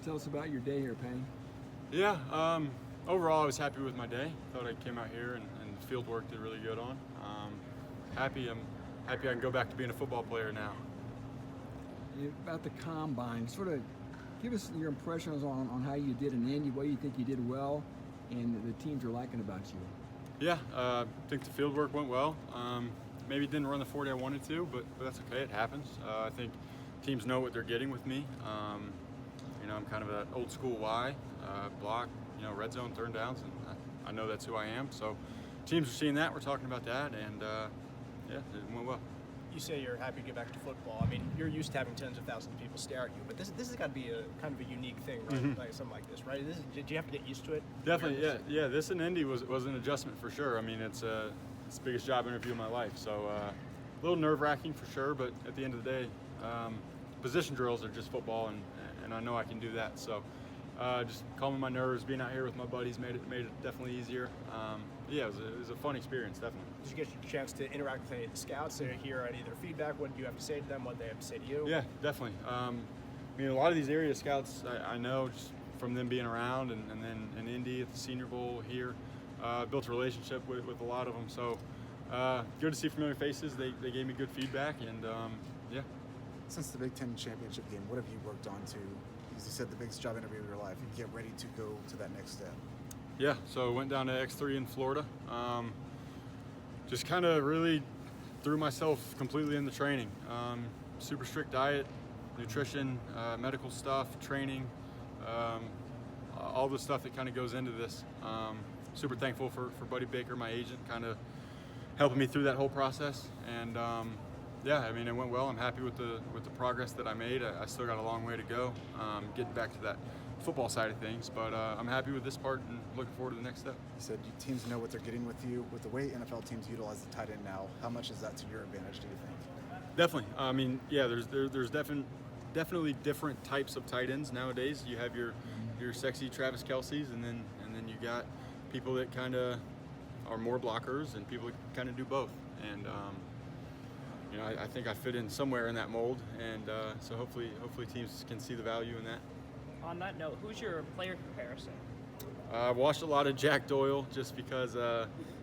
Tell us about your day here, Payne. Yeah, overall I was happy with my day. Thought I came out here and the field work did really good on. I'm happy I can go back to being a football player now. About the combine, sort of give us your impressions on how you did in Indy, what you think you did well, and the teams are liking about you. Yeah, I think the field work went well. Maybe didn't run the 40 I wanted to, but that's okay, it happens. I think teams know what they're getting with me. I'm kind of an old school Y, block, red zone, third downs, and I know that's who I am. So teams are seeing that, we're talking about that, and yeah, it went well. You say you're happy to get back to football. I mean, you're used to having tens of thousands of people stare at you, but this has got to be a kind of a unique thing, right? Mm-hmm. Like something like this, right? Did you have to get used to it? Definitely, yeah. This in Indy was an adjustment for sure. I mean, it's the biggest job interview of my life, so a little nerve-wracking for sure. But at the end of the day, position drills are just football, and I know I can do that. So just calming my nerves, being out here with my buddies made it definitely easier. Yeah, it was a fun experience, definitely. Did you get a chance to interact with any of the scouts, to hear any of their feedback? What do you have to say to them? What they have to say to you? Yeah, definitely. I mean, a lot of these area scouts I know just from them being around, and then in Indy at the Senior Bowl here, built a relationship with a lot of them. So good to see familiar faces. They gave me good feedback, and yeah. Since the Big Ten championship game, what have you worked on to, as you said, the biggest job interview of your life, and get ready to go to that next step? Yeah, so went down to X3 in Florida. Just kind of really threw myself completely into training. Super strict diet, nutrition, medical stuff, training, all the stuff that kind of goes into this. Super thankful for Buddy Baker, my agent, kind of helping me through that whole process. And yeah, I mean, it went well. I'm happy with the progress that I made. I still got a long way to go, getting back to that football side of things, but I'm happy with this part and looking forward to the next step. You said teams know what they're getting with you. With the way NFL teams utilize the tight end now, how much is that to your advantage, do you think? Definitely. I mean, yeah, there's definitely different types of tight ends nowadays. You have your sexy Travis Kelce's, and then you got people that kind of are more blockers, and people that kind of do both. And I think I fit in somewhere in that mold, and so hopefully teams can see the value in that. On that note, who's your player comparison? I've watched a lot of Jack Doyle just because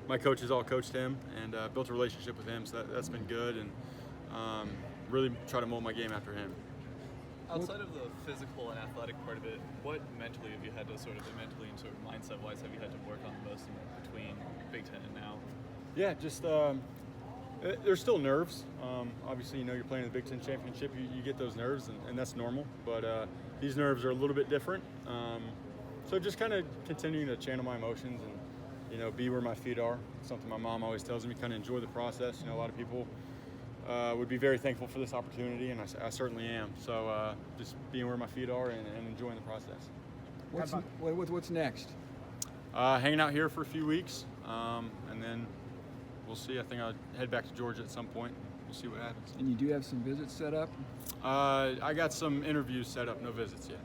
my coaches all coached him, and built a relationship with him, so that's been good, and really try to mold my game after him. Outside of the physical and athletic part of it, what mentally have you had to sort of mindset-wise have you had to work on the most between Big Ten and now? Yeah, just there's still nerves. Obviously, you're playing in the Big Ten championship, you get those nerves, and that's normal, but these nerves are a little bit different. So just kind of continuing to channel my emotions and, be where my feet are. Something my mom always tells me, kind of enjoy the process. A lot of people would be very thankful for this opportunity, and I certainly am. So just being where my feet are and enjoying the process. What's next? Hanging out here for a few weeks, and then we'll see. I think I'll head back to Georgia at some point. We'll see what happens. And you do have some visits set up? I got some interviews set up, no visits yet.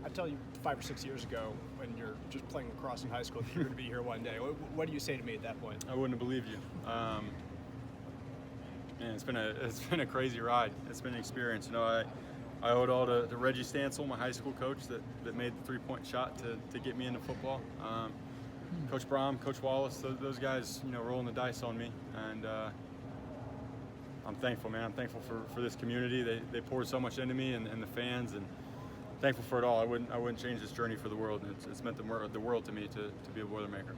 I tell you 5 or 6 years ago, when you're just playing lacrosse in high school, that you're going to be here one day. What do you say to me at that point? I wouldn't have believed you. Man, it's been a crazy ride. It's been an experience. I owe it all to Reggie Stansel, my high school coach, that made the three-point shot to get me into football. Coach Brom, Coach Wallace, those guys, rolling the dice on me, and I'm thankful, man. I'm thankful for this community. They poured so much into me and the fans, and thankful for it all. I wouldn't change this journey for the world. It's meant the world to me to be a Boilermaker.